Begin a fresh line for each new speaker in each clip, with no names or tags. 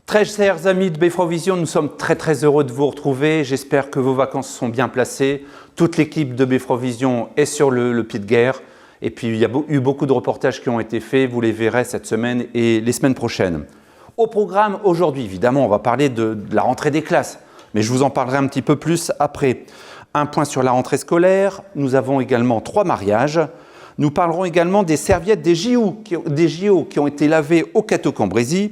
Très chers amis de Befrovision, nous sommes très heureux de vous retrouver. J'espère que vos vacances sont bien placées. Toute l'équipe de Befrovision est sur le pied de guerre. Et puis, il y a eu beaucoup de reportages qui ont été faits. Vous les verrez cette semaine et les semaines prochaines. Au programme aujourd'hui, évidemment, on va parler de la rentrée des classes. Mais je vous en parlerai un petit peu plus après. Un point sur la rentrée scolaire. Nous avons également 3 mariages. Nous parlerons également des serviettes des JO qui ont été lavées au Cateau-Cambrésis.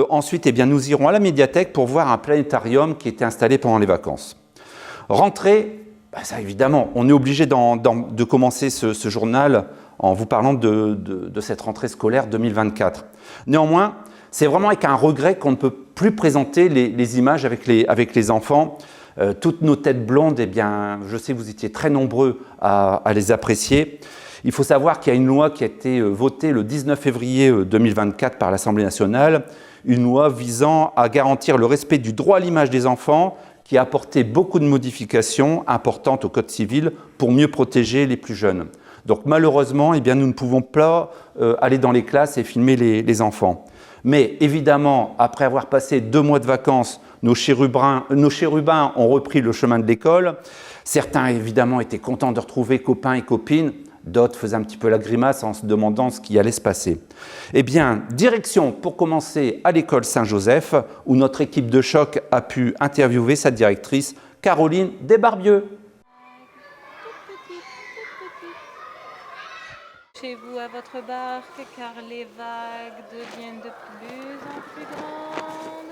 Ensuite, nous irons à la médiathèque pour voir un planétarium qui était installé pendant les vacances. Rentrée, ça évidemment, on est obligé de commencer ce journal en vous parlant de cette rentrée scolaire 2024. Néanmoins, c'est vraiment avec un regret qu'on ne peut plus présenter les images avec les enfants. Toutes nos têtes blondes, je sais que vous étiez très nombreux à les apprécier. Il faut savoir qu'il y a une loi qui a été votée le 19 février 2024 par l'Assemblée nationale, une loi visant à garantir le respect du droit à l'image des enfants, qui a apporté beaucoup de modifications importantes au Code civil pour mieux protéger les plus jeunes. Donc malheureusement, nous ne pouvons pas aller dans les classes et filmer les enfants. Mais évidemment, après avoir passé 2 mois de vacances, nos chérubins ont repris le chemin de l'école. Certains, évidemment, étaient contents de retrouver copains et copines. D'autres faisaient un petit peu la grimace en se demandant ce qui allait se passer. Direction pour commencer à l'école Saint-Joseph, où notre équipe de choc a pu interviewer sa directrice, Caroline Desbarbieux.
Chez vous à votre barque, car les vagues deviennent de plus en plus grandes.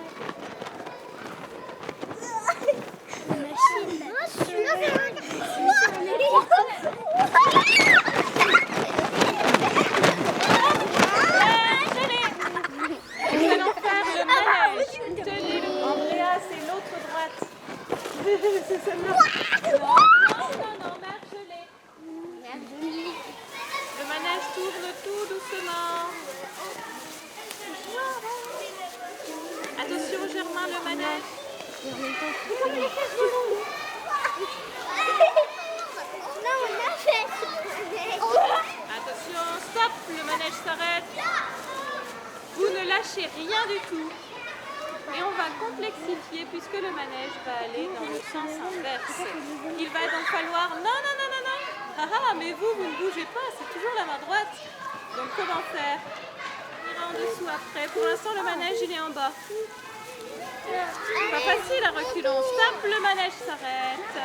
Andrea, c'est l'autre droite. C'est celle-là. Non, marche-les. Le manège tourne tout doucement. Attention Germain, le manège. Attention, stop, le manège s'arrête. Vous ne lâchez rien du tout. Et on va complexifier puisque le manège va aller dans le sens inverse. Il va donc falloir... Non. Mais vous ne bougez pas, c'est toujours la main droite. Donc comment faire? On ira en dessous après. Pour l'instant, le manège, il est en bas. Pas facile à reculons. Stop, le manège s'arrête.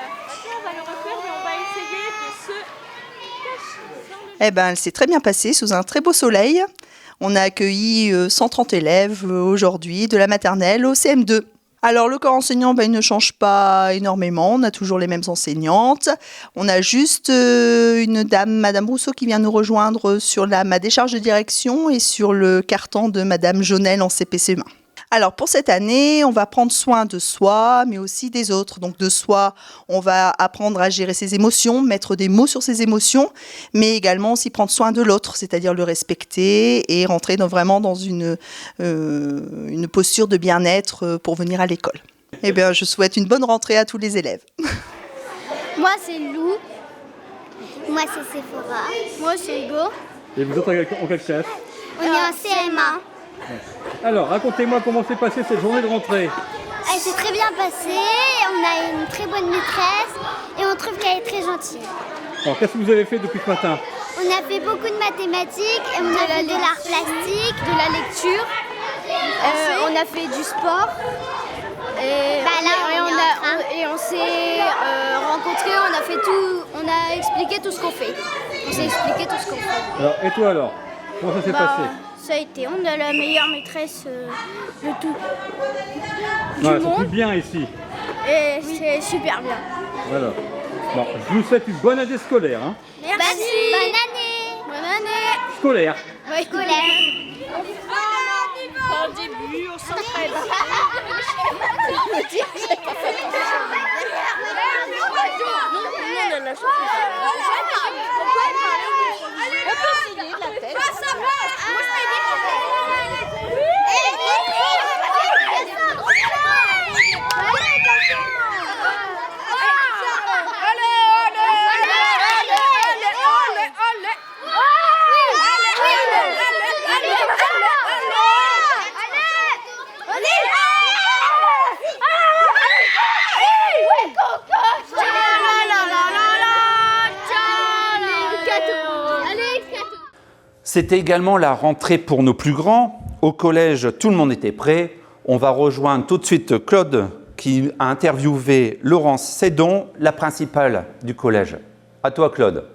On va le refaire, mais on va essayer de se cacher.
Elle s'est très bien passée sous un très beau soleil. On a accueilli 130 élèves aujourd'hui de la maternelle au CM2. Alors le corps enseignant, il ne change pas énormément, on a toujours les mêmes enseignantes. On a juste une dame, Madame Rousseau, qui vient nous rejoindre sur ma décharge de direction et sur le carton de Madame Jonel en CPCE1. Alors pour cette année, on va prendre soin de soi, mais aussi des autres. Donc de soi, on va apprendre à gérer ses émotions, mettre des mots sur ses émotions, mais également aussi prendre soin de l'autre, c'est-à-dire le respecter et rentrer vraiment dans une posture de bien-être pour venir à l'école. Je souhaite une bonne rentrée à tous les élèves.
Moi c'est Lou. Moi c'est Sephora. Moi c'est Hugo.
Et vous êtes en quelle classe?
On est en CM1.
Alors, racontez-moi comment s'est passée cette journée de rentrée.
Elle s'est très bien passée, on a une très bonne maîtresse et on trouve qu'elle est très gentille.
Alors, qu'est-ce que vous avez fait depuis ce matin?
On a fait beaucoup de mathématiques, et on a fait de l'art plastique, de la lecture, on a fait du sport. Et on s'est rencontrés, on a fait tout, on a expliqué tout ce qu'on fait. On s'est expliqué tout ce qu'on fait.
Alors, et toi alors? Comment ça s'est passé?
Ça a été, on a la meilleure maîtresse de tout.
Voilà, c'est plus bien ici.
Et c'est super bien.
Voilà. Bon, je vous souhaite une bonne année scolaire. Hein.
Merci. Bonne année. Bonne année.
Scolaire.
Oui, scolaire.
Au début, on s'entraide.
Allez
C'était également la rentrée pour nos plus grands. Au collège, tout le monde était prêt. On va rejoindre tout de suite Claude qui a interviewé Laurence Sédon, la principale du collège. À toi Claude.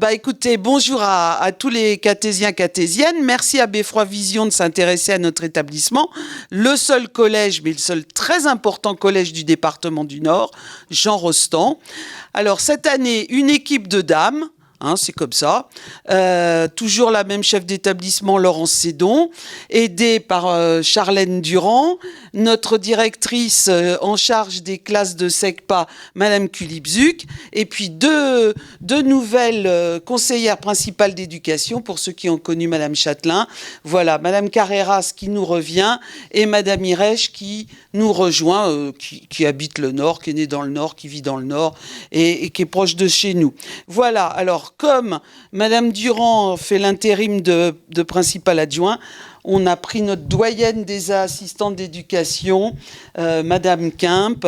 Écoutez, bonjour à tous les cathésiens, cathésiennes. Merci à Beffroi Vision de s'intéresser à notre établissement. Le seul collège, mais le seul très important collège du département du Nord, Jean Rostand. Alors cette année, une équipe de dames. C'est comme ça. Toujours la même chef d'établissement, Laurence Sédon, aidée par Charlène Durand, notre directrice en charge des classes de SECPA, Madame Kulibzuk, et puis deux nouvelles conseillères principales d'éducation, pour ceux qui ont connu Madame Châtelain. Voilà, Madame Carreras qui nous revient, et Madame Irèche qui nous rejoint, qui habite le Nord, qui est née dans le Nord, qui vit dans le Nord, et qui est proche de chez nous. Voilà, alors comme Madame Durand fait l'intérim de principal adjoint, on a pris notre doyenne des assistantes d'éducation, Madame Kemp,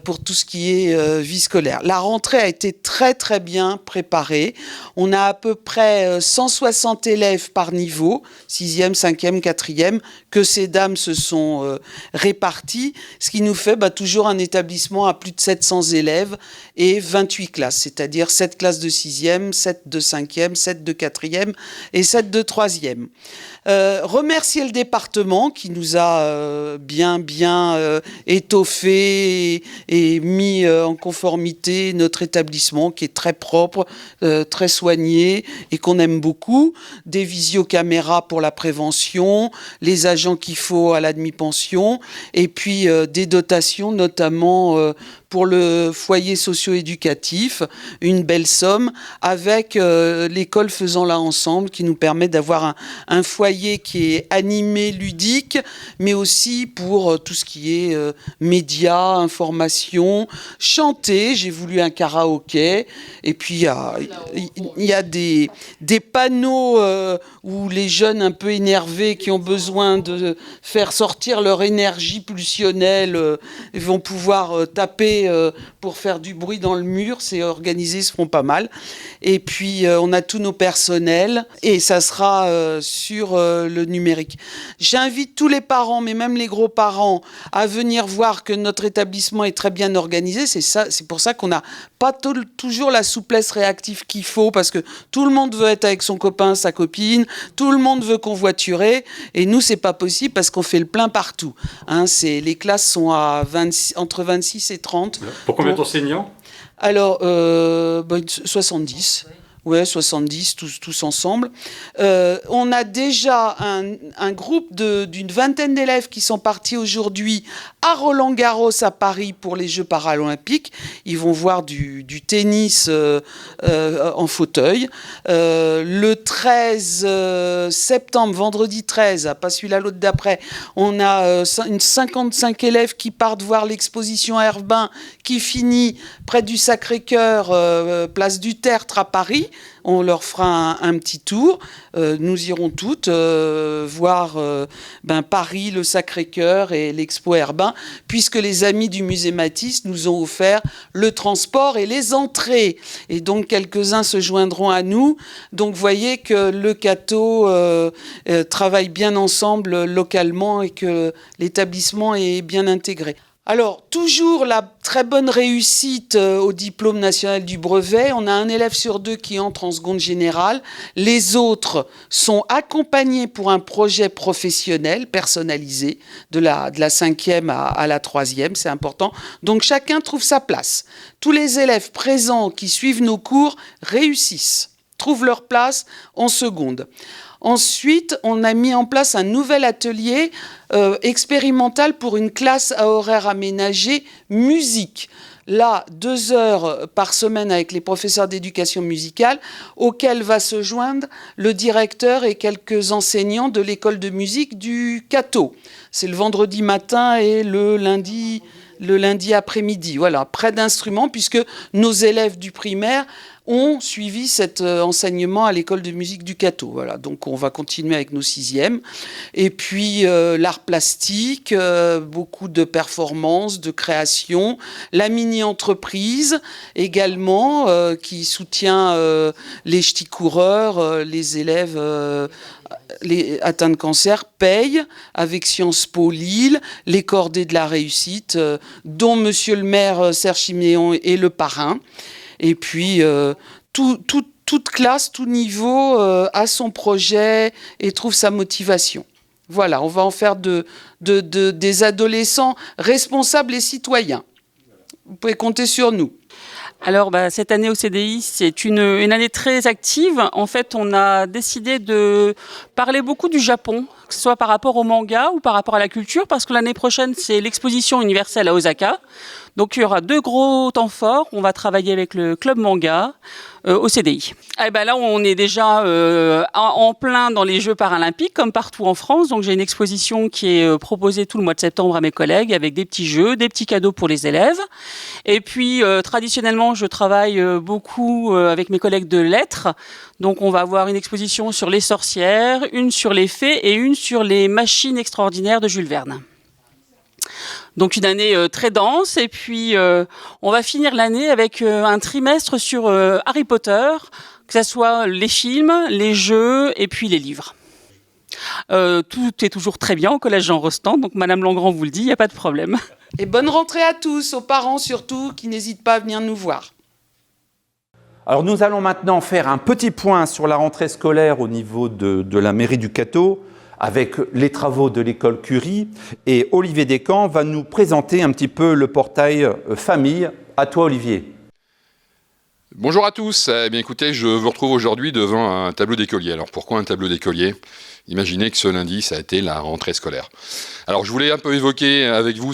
pour tout ce qui est vie scolaire. La rentrée a été très très bien préparée. On a à peu près 160 élèves par niveau, 6e, 5e, 4e, que ces dames se sont réparties, ce qui nous fait toujours un établissement à plus de 700 élèves et 28 classes, c'est-à-dire 7 classes de 6e, 7 de 5e, 7 de 4e et 7 de 3e. Remercier le département qui nous a bien étoffé et mis en conformité notre établissement qui est très propre, très soigné et qu'on aime beaucoup. Des visiocaméras pour la prévention, les agents qu'il faut à la demi-pension et puis des dotations notamment pour le foyer socio-éducatif, une belle somme, avec l'école Faisons là ensemble, qui nous permet d'avoir un foyer qui est animé, ludique, mais aussi pour tout ce qui est médias, information, chanter. J'ai voulu un karaoké, et puis il y a des panneaux où les jeunes un peu énervés qui ont besoin de faire sortir leur énergie pulsionnelle vont pouvoir taper pour faire du bruit dans le mur. C'est organisé, ils se font pas mal. Et puis on a tous nos personnels et ça sera sur le numérique. J'invite tous les parents, mais même les gros-parents, à venir voir que notre établissement est très bien organisé. C'est pour ça qu'on n'a pas toujours la souplesse réactive qu'il faut, parce que tout le monde veut être avec son copain, sa copine, tout le monde veut convoiturer, et nous c'est pas possible parce qu'on fait le plein partout. Les classes sont à entre 26 et 30.
Pour combien d'enseignants ?
Alors, 70. Ouais, 70, tous ensemble. On a déjà un groupe d'une vingtaine d'élèves qui sont partis aujourd'hui à Roland-Garros à Paris pour les Jeux paralympiques. Ils vont voir du tennis en fauteuil. Le 13 septembre, vendredi 13, pas celui-là, l'autre d'après, on a 55 élèves qui partent voir l'exposition à Herbin qui finit près du Sacré-Cœur, place du Tertre à Paris. On leur fera un petit tour. Nous irons toutes voir Paris, le Sacré-Cœur et l'Expo Herbin, puisque les amis du musée Matisse nous ont offert le transport et les entrées. Et donc, quelques-uns se joindront à nous. Donc, vous voyez que le Cateau travaille bien ensemble localement et que l'établissement est bien intégré. Alors, toujours la très bonne réussite au diplôme national du brevet. On a un élève sur 2 qui entre en seconde générale. Les autres sont accompagnés pour un projet professionnel personnalisé de la 5e à la 3e, c'est important. Donc, chacun trouve sa place. Tous les élèves présents qui suivent nos cours réussissent, trouvent leur place en seconde. Ensuite, on a mis en place un nouvel atelier expérimental pour une classe à horaire aménagé musique. Là, 2 heures par semaine avec les professeurs d'éducation musicale, auxquels va se joindre le directeur et quelques enseignants de l'école de musique du Cateau. C'est le vendredi matin et le lundi après-midi. Voilà, près d'instruments, puisque nos élèves du primaire ont suivi cet enseignement à l'école de musique du Cateau. Voilà, donc on va continuer avec nos 6e. Et puis l'art plastique, beaucoup de performances, de création, la mini-entreprise également qui soutient les ch'tis coureurs, les élèves atteints de cancer payent avec Sciences Po Lille, les cordées de la réussite, dont Monsieur le maire Serge Chiméon est le parrain. Et puis, toute classe, tout niveau a son projet et trouve sa motivation. Voilà, on va en faire des adolescents responsables et citoyens. Vous pouvez compter sur nous.
Alors, cette année au CDI, c'est une année très active. En fait, on a décidé de parler beaucoup du Japon, que ce soit par rapport au manga ou par rapport à la culture, parce que l'année prochaine, c'est l'exposition universelle à Osaka. Donc, il y aura 2 gros temps forts. On va travailler avec le club manga au CDI. Et là, on est déjà en plein dans les Jeux paralympiques, comme partout en France. Donc, j'ai une exposition qui est proposée tout le mois de septembre à mes collègues, avec des petits jeux, des petits cadeaux pour les élèves. Et puis, traditionnellement, je travaille beaucoup avec mes collègues de lettres. Donc, on va avoir une exposition sur les sorcières, une sur les fées et une sur les machines extraordinaires de Jules Verne. Donc une année très dense et puis on va finir l'année avec un trimestre sur Harry Potter, que ce soit les films, les jeux et puis les livres. Tout est toujours très bien au collège Jean Rostand, donc Madame Langrand vous le dit, il n'y a pas de problème.
Et bonne rentrée à tous, aux parents surtout, qui n'hésitent pas à venir nous voir.
Alors nous allons maintenant faire un petit point sur la rentrée scolaire au niveau de la mairie du Cateau, avec les travaux de l'école Curie, et Olivier Descamps va nous présenter un petit peu le portail famille. À toi Olivier.
Bonjour à tous. Eh bien, écoutez, je vous retrouve aujourd'hui devant un tableau d'écolier. Alors pourquoi un tableau d'écolier ? Imaginez que ce lundi, ça a été la rentrée scolaire. Alors je voulais un peu évoquer avec vous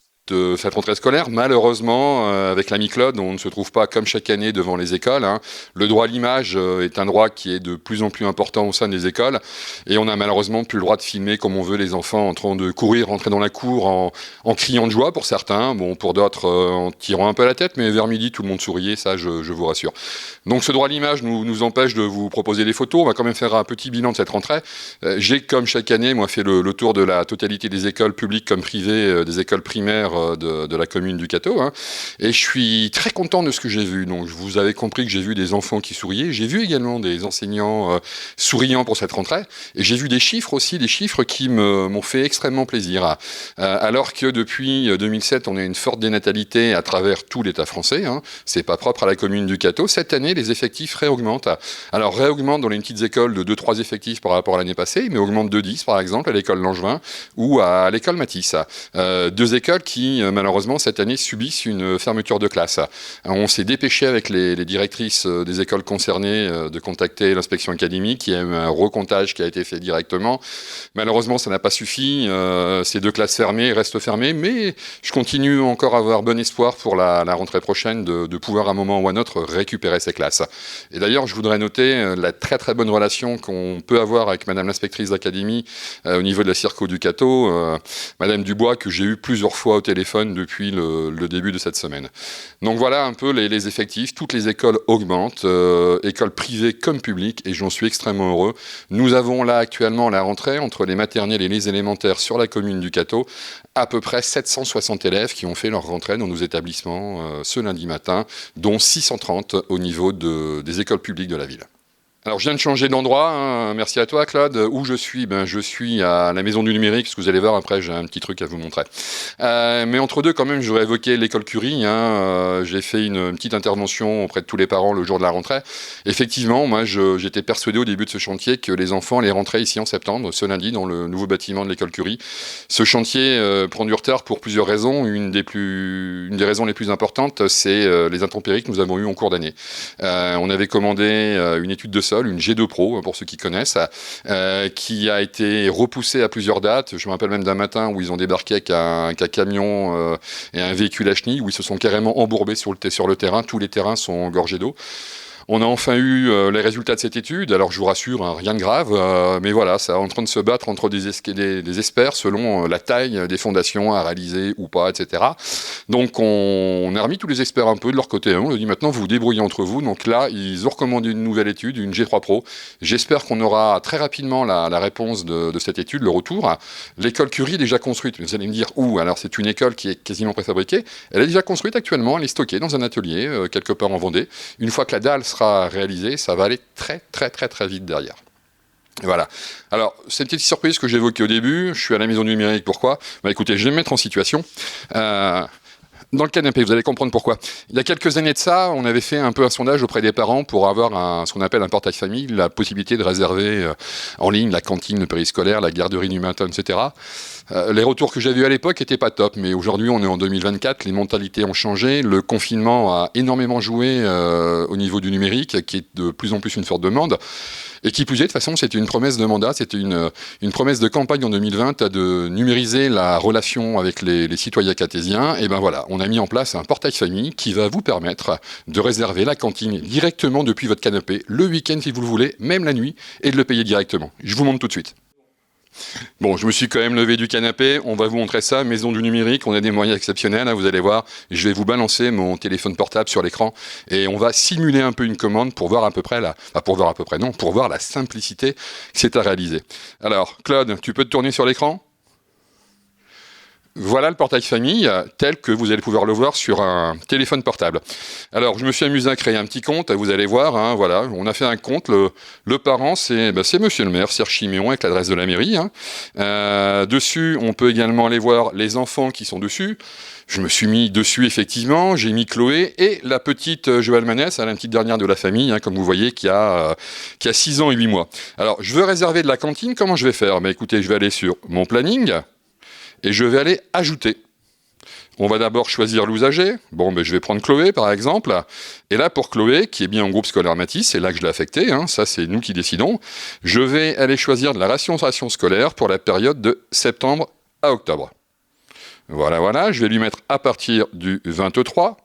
cette rentrée scolaire. Malheureusement, avec l'ami Claude, on ne se trouve pas comme chaque année devant les écoles. Le droit à l'image est un droit qui est de plus en plus important au sein des écoles. Et on n'a malheureusement plus le droit de filmer comme on veut les enfants en train de courir, rentrer dans la cour en criant de joie pour certains. Bon, pour d'autres, en tirant un peu la tête. Mais vers midi, tout le monde souriait, ça, je vous rassure. Donc ce droit à l'image nous empêche de vous proposer des photos. On va quand même faire un petit bilan de cette rentrée. J'ai, comme chaque année, moi, fait le tour de la totalité des écoles publiques comme privées, des écoles primaires de la commune du Cateau, et je suis très content de ce que j'ai vu. Donc vous avez compris que j'ai vu des enfants qui souriaient, j'ai vu également des enseignants souriants pour cette rentrée, et j'ai vu des chiffres aussi, des chiffres qui m'ont fait extrêmement plaisir. Alors que depuis 2007, on a une forte dénatalité à travers tout l'État français, c'est pas propre à la commune du Cateau, cette année les effectifs réaugmentent. Alors réaugmentent dans les petites écoles de 2-3 effectifs par rapport à l'année passée, mais augmentent de 10 par exemple à l'école Langevin ou à l'école Matisse. 2 écoles qui malheureusement cette année subissent une fermeture de classe. On s'est dépêché avec les directrices des écoles concernées de contacter l'inspection académique. Il y a eu un recomptage qui a été fait directement. Malheureusement, ça n'a pas suffi. Ces 2 classes fermées restent fermées, mais je continue encore à avoir bon espoir pour la rentrée prochaine de pouvoir à un moment ou à un autre récupérer ces classes. Et d'ailleurs, je voudrais noter la très très bonne relation qu'on peut avoir avec Madame l'inspectrice d'académie au niveau de la Circo du Cateau, Madame Dubois, que j'ai eu plusieurs fois au téléphone depuis le début de cette semaine. Donc voilà un peu les effectifs. Toutes les écoles augmentent, écoles privées comme publiques, et j'en suis extrêmement heureux. Nous avons là actuellement à la rentrée, entre les maternelles et les élémentaires sur la commune du Cateau, à peu près 760 élèves qui ont fait leur rentrée dans nos établissements ce lundi matin, dont 630 au niveau des écoles publiques de la ville. Alors je viens de changer d'endroit, merci à toi Claude. Où je suis ? Je suis à la Maison du Numérique, ce que vous allez voir après, j'ai un petit truc à vous montrer. Mais entre deux quand même, je voudrais évoquer l'école Curie. J'ai fait une petite intervention auprès de tous les parents le jour de la rentrée. Effectivement, moi j'étais persuadé au début de ce chantier que les enfants allaient rentrer ici en septembre, ce lundi, dans le nouveau bâtiment de l'école Curie. Ce chantier prend du retard pour plusieurs raisons. Une des raisons les plus importantes, c'est les intempéries que nous avons eues en cours d'année. On avait commandé une étude de sol, une G2 Pro, pour ceux qui connaissent, qui a été repoussée à plusieurs dates. Je me rappelle même d'un matin où ils ont débarqué avec un camion et un véhicule à chenilles, où ils se sont carrément embourbés sur le terrain. Tous les terrains sont gorgés d'eau. On a enfin eu les résultats de cette étude. Alors je vous rassure, hein, rien de grave, mais voilà, ça est en train de se battre entre des experts selon la taille des fondations à réaliser ou pas, etc. Donc on a remis tous les experts un peu de leur côté. Hein. On leur dit maintenant vous vous débrouillez entre vous. Donc là, ils ont recommandé une nouvelle étude, une G3 Pro. J'espère qu'on aura très rapidement la réponse de cette étude, le retour. L'école Curie est déjà construite. Vous allez me dire où? Alors c'est une école qui est quasiment préfabriquée. Elle est déjà construite actuellement, elle est stockée dans un atelier quelque part en Vendée. Une fois que la dalle sera réalisée, ça va aller très vite derrière. Voilà. Alors, c'est une petite surprise que j'ai évoquée au début. Je suis à la maison du numérique, pourquoi? Écoutez, je vais me mettre en situation. Dans le canapé, vous allez comprendre pourquoi. Il y a quelques années de ça, on avait fait un peu un sondage auprès des parents pour avoir ce qu'on appelle un portail famille, la possibilité de réserver en ligne la cantine, le périscolaire, la garderie du matin, etc. Les retours que j'avais eu à l'époque n'étaient pas top, mais aujourd'hui on est en 2024, les mentalités ont changé, le confinement a énormément joué au niveau du numérique, qui est de plus en plus une forte demande. Et qui plus est, de toute façon, c'était une promesse de mandat, c'était une promesse de campagne en 2020 de numériser la relation avec les citoyens cartésiens. Et ben voilà, on a mis en place un portail famille qui va vous permettre de réserver la cantine directement depuis votre canapé, le week-end si vous le voulez, même la nuit, et de le payer directement. Je vous montre tout de suite. Bon, je me suis quand même levé du canapé, on va vous montrer ça, maison du numérique, on a des moyens exceptionnels, hein, vous allez voir, je vais vous balancer mon téléphone portable sur l'écran et on va simuler un peu une commande pour voir à peu près pour voir la simplicité que c'est à réaliser. Alors, Claude, tu peux te tourner sur l'écran ? Voilà le portail famille tel que vous allez pouvoir le voir sur un téléphone portable. Alors, je me suis amusé à créer un petit compte, vous allez voir, hein, voilà, on a fait un compte, le parent, c'est monsieur le maire, Serge Chiméon, avec l'adresse de la mairie. Hein. Dessus, on peut également aller voir les enfants qui sont dessus. Je me suis mis dessus, effectivement, j'ai mis Chloé et la petite Joëlle Manès, la petite dernière de la famille, hein, comme vous voyez, qui a 6 ans et 8 mois. Alors, je veux réserver de la cantine, comment je vais faire ? Écoutez, je vais aller sur mon planning, et je vais aller ajouter. On va d'abord choisir l'usager. Bon, je vais prendre Chloé, par exemple. Et là, pour Chloé, qui est bien en groupe scolaire Matisse, c'est là que je l'ai affecté, hein, ça c'est nous qui décidons, je vais aller choisir de la ration scolaire pour la période de septembre à octobre. Voilà, je vais lui mettre à partir du 23,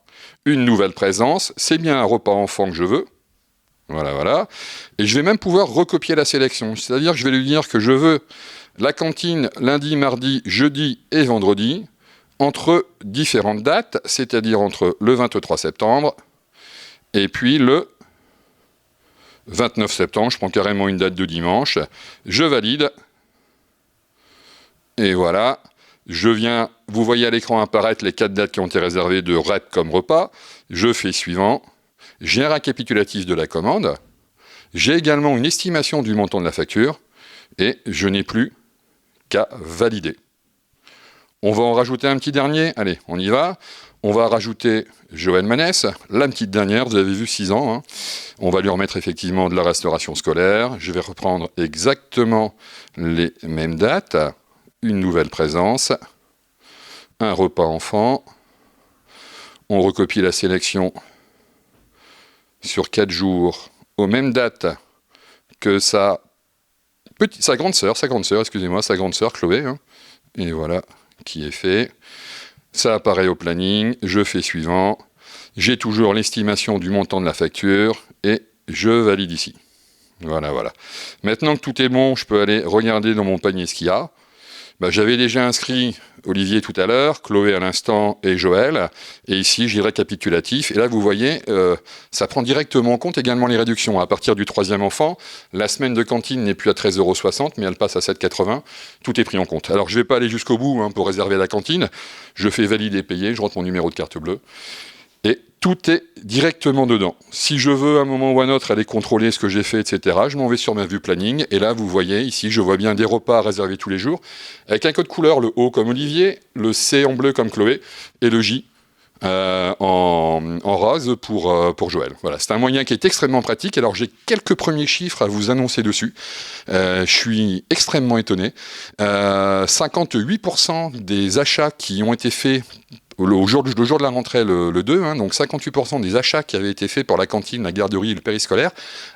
une nouvelle présence, c'est bien un repas enfant que je veux. Voilà. Et je vais même pouvoir recopier la sélection, c'est-à-dire que je vais lui dire que je veux la cantine lundi, mardi, jeudi et vendredi, entre différentes dates, c'est-à-dire entre le 23 septembre et puis le 29 septembre. Je prends carrément une date de dimanche. Je valide. Et voilà. Je viens, vous voyez à l'écran apparaître les 4 dates qui ont été réservées de REP comme repas. Je fais suivant. J'ai un récapitulatif de la commande. J'ai également une estimation du montant de la facture. Et je n'ai plus qu'à valider. On va en rajouter un petit dernier. Allez, on y va. On va rajouter Joëlle Manès, la petite dernière, vous avez vu 6 ans. Hein. On va lui remettre effectivement de la restauration scolaire. Je vais reprendre exactement les mêmes dates. Une nouvelle présence. Un repas enfant. On recopie la sélection sur 4 jours aux mêmes dates que sa grande sœur, Chloé, hein. Et voilà, qui est fait. Ça apparaît au planning, je fais suivant. J'ai toujours l'estimation du montant de la facture et je valide ici. Voilà. Maintenant que tout est bon, je peux aller regarder dans mon panier ce qu'il y a. J'avais déjà inscrit Olivier tout à l'heure, Chloé à l'instant et Joël. Et ici, j'ai le récapitulatif. Et là, vous voyez, ça prend directement en compte également les réductions. À partir du 3e enfant, la semaine de cantine n'est plus à 13,60 €, mais elle passe à 7,80 €. Tout est pris en compte. Alors, je ne vais pas aller jusqu'au bout pour réserver la cantine. Je fais valider, payer, je rentre mon numéro de carte bleue. Et tout est directement dedans. Si je veux, à un moment ou à un autre, aller contrôler ce que j'ai fait, etc., je m'en vais sur ma vue planning. Et là, vous voyez, ici, je vois bien des repas réservés tous les jours, avec un code couleur, le O comme Olivier, le C en bleu comme Chloé, et le J en rose pour Joël. Voilà, c'est un moyen qui est extrêmement pratique. Alors, j'ai quelques premiers chiffres à vous annoncer dessus. Je suis extrêmement étonné. 58% des achats qui ont été faits le jour de la rentrée, le 2, hein, donc 58% des achats qui avaient été faits pour la cantine, la garderie et le périscolaire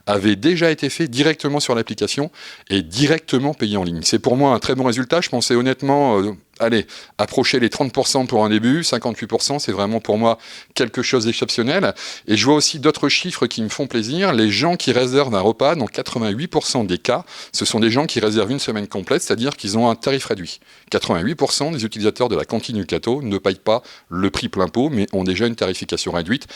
avaient déjà été faits directement sur l'application et directement payés en ligne. C'est pour moi un très bon résultat. Je pensais honnêtement allez, approcher les 30% pour un début, 58%, c'est vraiment pour moi quelque chose d'exceptionnel. Et je vois aussi d'autres chiffres qui me font plaisir. Les gens qui réservent un repas, dans 88% des cas, ce sont des gens qui réservent une semaine complète, c'est-à-dire qu'ils ont un tarif réduit. 88% des utilisateurs de la cantine du Cateau ne payent pas le prix plein pot, mais ont déjà une tarification réduite,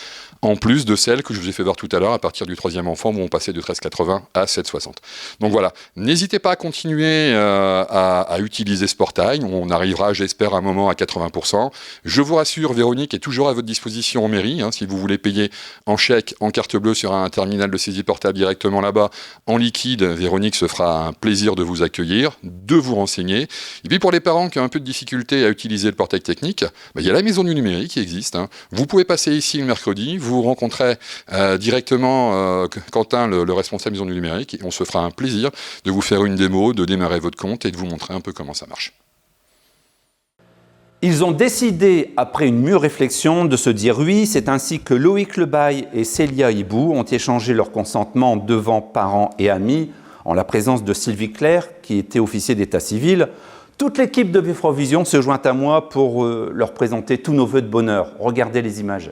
en plus de celle que je vous ai fait voir tout à l'heure, à partir du 3e enfant, où on passait de 13,80 à 7,60. Donc voilà, n'hésitez pas à continuer à utiliser ce portail. On arrivera, j'espère, à un moment à 80%. Je vous rassure, Véronique est toujours à votre disposition en mairie. Si vous voulez payer en chèque, en carte bleue sur un terminal de saisie portable directement là-bas, en liquide, Véronique se fera un plaisir de vous accueillir, de vous renseigner. Et puis pour les parents qui ont un peu de difficulté à utiliser le portail technique, il y a la maison du numérique qui existe. Vous pouvez passer ici le mercredi, vous rencontrez directement Quentin, le responsable maison du numérique, et on se fera un plaisir de vous faire une démo, de démarrer votre compte et de vous montrer un peu comment ça marche.
Ils ont décidé, après une mûre réflexion, de se dire oui. C'est ainsi que Loïc Lebaille et Célia Hibou ont échangé leur consentement devant parents et amis, en la présence de Sylvie Claire, qui était officier d'état civil. Toute l'équipe de Befrovision se joint à moi pour leur présenter tous nos vœux de bonheur. Regardez les images.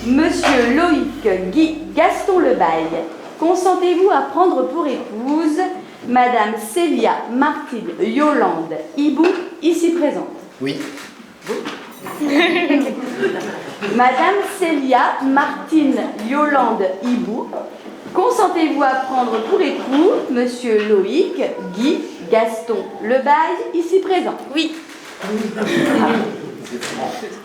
Monsieur Loïc Guy Gaston Lebaille, consentez-vous à prendre pour épouse Madame Célia Martine Yolande Hibou, ici présente?
Oui.
Madame Célia Martine Yolande Hibou, consentez-vous à prendre pour époux Monsieur Loïc Guy Gaston Lebaille, ici présent?
Oui.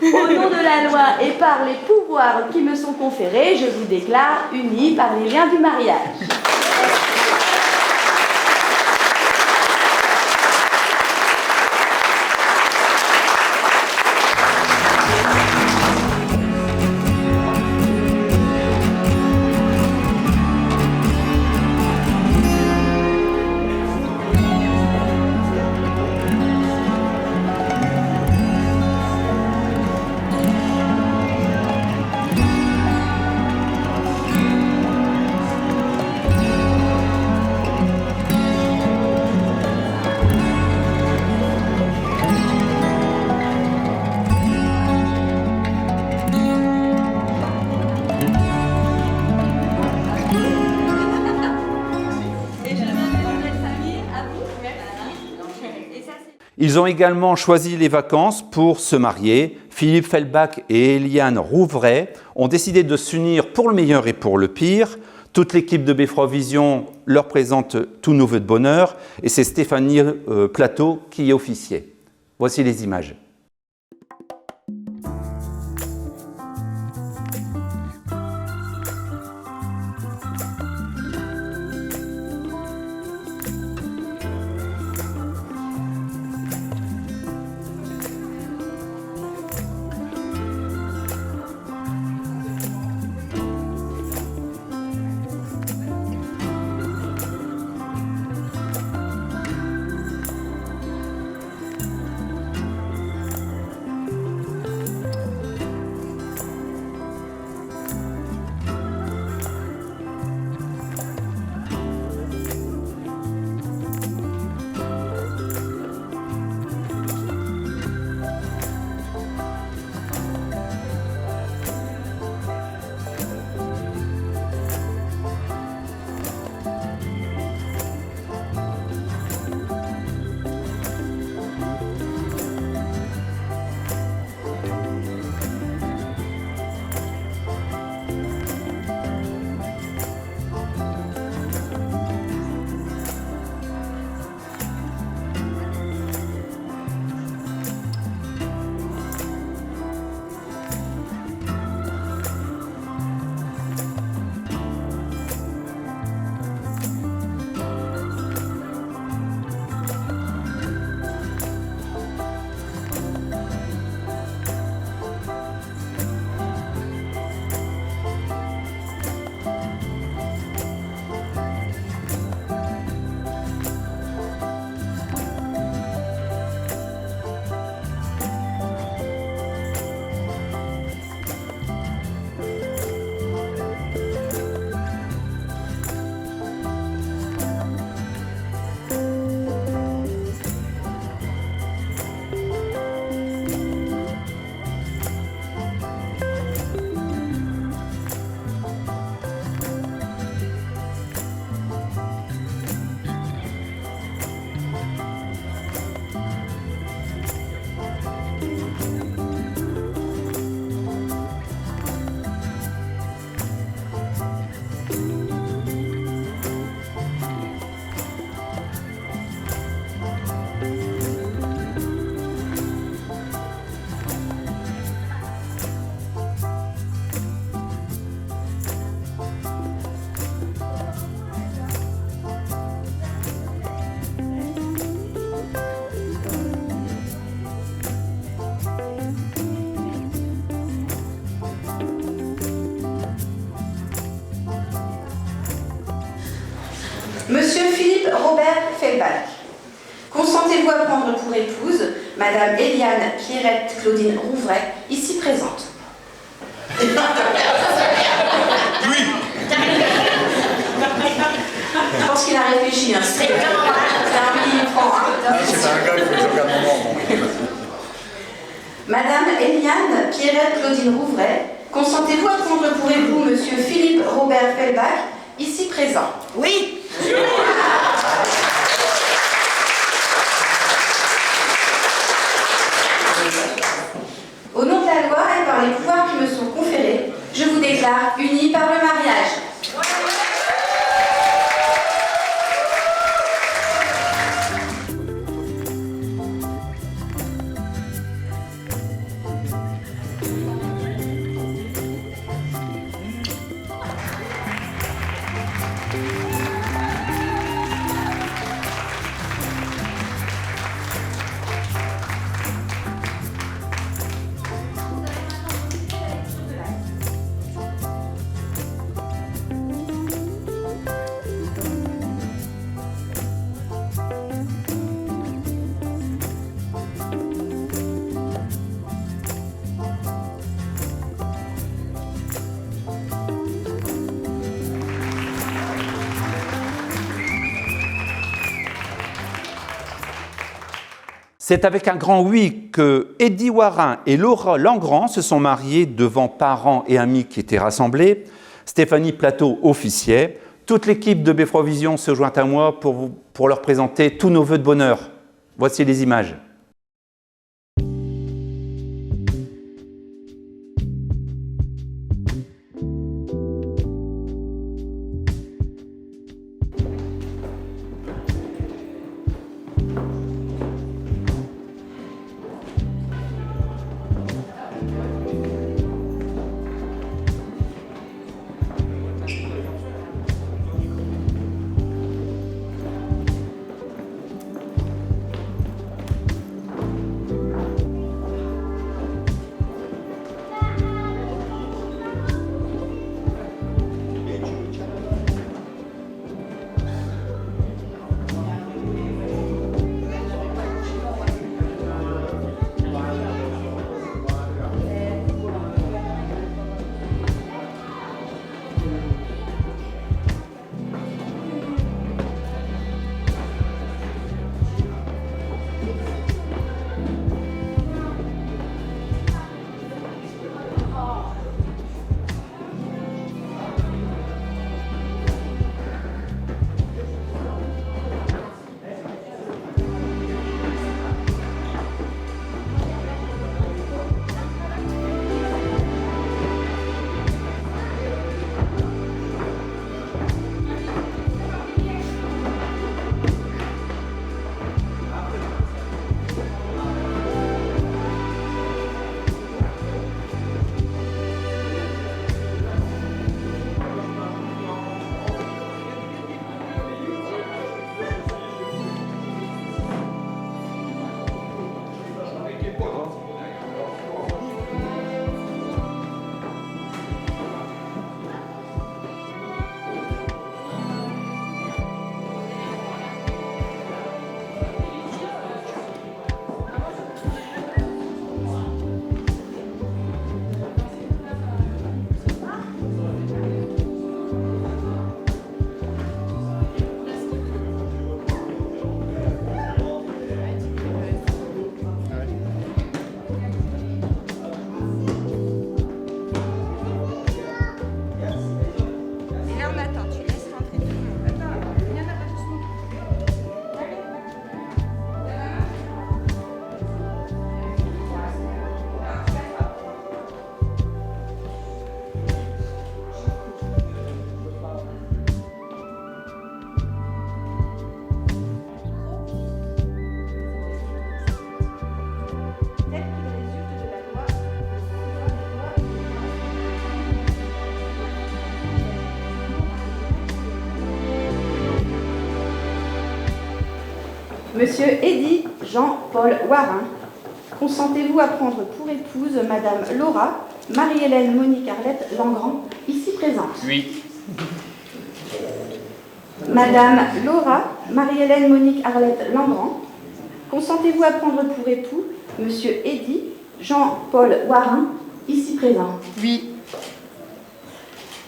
Au nom de la loi et par les pouvoirs qui me sont conférés, je vous déclare unis par les liens du mariage.
Ils ont également choisi les vacances pour se marier. Philippe Feldbach et Eliane Rouvray ont décidé de s'unir pour le meilleur et pour le pire. Toute l'équipe de Beffroivision leur présente tous nos vœux de bonheur et c'est Stéphanie Plateau qui est officiée. Voici les images.
Monsieur Philippe Robert Feldbach, consentez-vous à prendre pour épouse Madame Eliane Pierrette Claudine Rouvray, ici présente? Oui. Je pense qu'il a réfléchi. Hein. C'est un oui, il prend.
C'est pas un gars, il faut que je regarde mon nom.
Madame Eliane Pierrette Claudine Rouvray, consentez-vous à prendre pour époux Monsieur Philippe Robert Feldbach, ici présent? Oui. Au nom de la loi et par les pouvoirs qui me sont conférés, je vous déclare unis par le mariage.
C'est avec un grand oui que Eddie Warin et Laura Langrand se sont mariés devant parents et amis qui étaient rassemblés. Stéphanie Plateau officiait. Toute l'équipe de Beffroivision se joint à moi pour leur présenter tous nos vœux de bonheur. Voici les images.
Monsieur Eddy Jean-Paul Warin, consentez-vous à prendre pour épouse Madame Laura Marie-Hélène Monique Arlette Langrand, ici présente?
Oui.
Madame Laura Marie-Hélène Monique Arlette Langrand, consentez-vous à prendre pour époux Monsieur Eddy Jean-Paul Warin, ici présent?
Oui.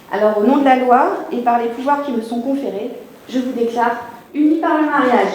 Alors, au nom de la loi et par les pouvoirs qui me sont conférés, je vous déclare unis par le mariage.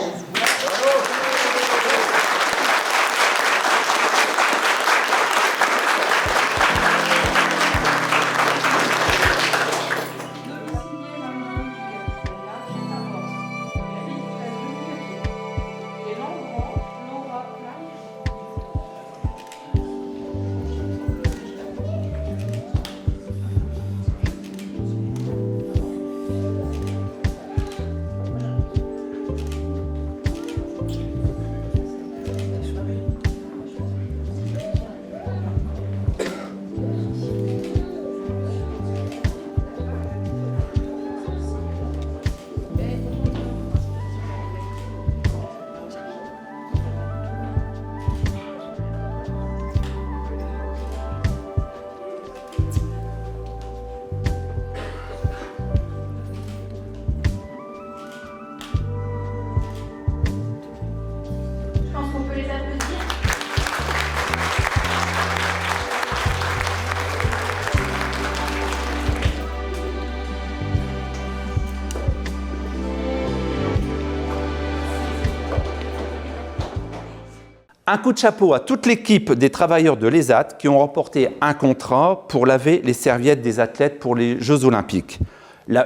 Un coup de chapeau à toute l'équipe des travailleurs de l'ESAT qui ont remporté un contrat pour laver les serviettes des athlètes pour les Jeux Olympiques.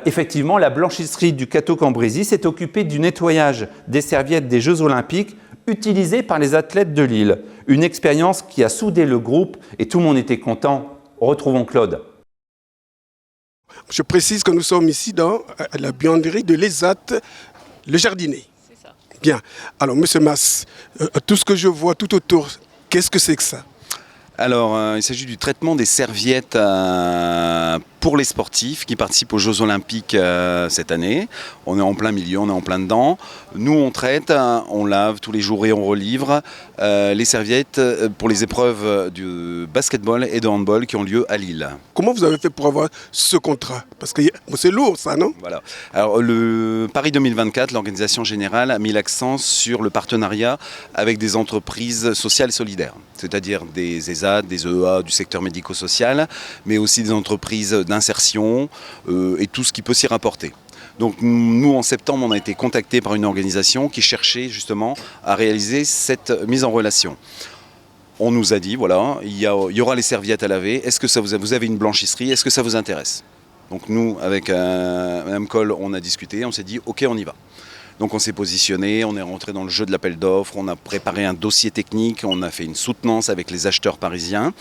Effectivement, la blanchisserie du Cateau-Cambrésis s'est occupée du nettoyage des serviettes des Jeux Olympiques utilisées par les athlètes de Lille. Une expérience qui a soudé le groupe et tout le monde était content. Retrouvons Claude.
Je précise que nous sommes ici dans la buanderie de l'ESAT, le Jardinet.
C'est ça.
Bien. Alors, Monsieur Mas, tout ce que je vois tout autour, qu'est-ce que c'est que ça?
Alors, il s'agit du traitement des serviettes pour les sportifs qui participent aux Jeux Olympiques cette année. On est en plein milieu, on est en plein dedans. Nous, on traite, on lave tous les jours et on relivre les serviettes pour les épreuves du basketball et de handball qui ont lieu à Lille.
Comment vous avez fait pour avoir ce contrat? Parce que c'est lourd, ça, non?
Voilà. Alors, le Paris 2024, l'organisation générale a mis l'accent sur le partenariat avec des entreprises sociales et solidaires, c'est-à-dire des ESAT, des EEA, du secteur médico-social, mais aussi des entreprises d'insertion et tout ce qui peut s'y rapporter. Donc nous, en septembre, on a été contactés par une organisation qui cherchait justement à réaliser cette mise en relation. On nous a dit, voilà, il y aura les serviettes à laver, est-ce que ça vous avez une blanchisserie, est-ce que ça vous intéresse? Donc nous, avec Mme Coll, on a discuté, on s'est dit, ok, on y va. Donc on s'est positionné, on est rentré dans le jeu de l'appel d'offres, on a préparé un dossier technique, on a fait une soutenance avec les acheteurs parisiens.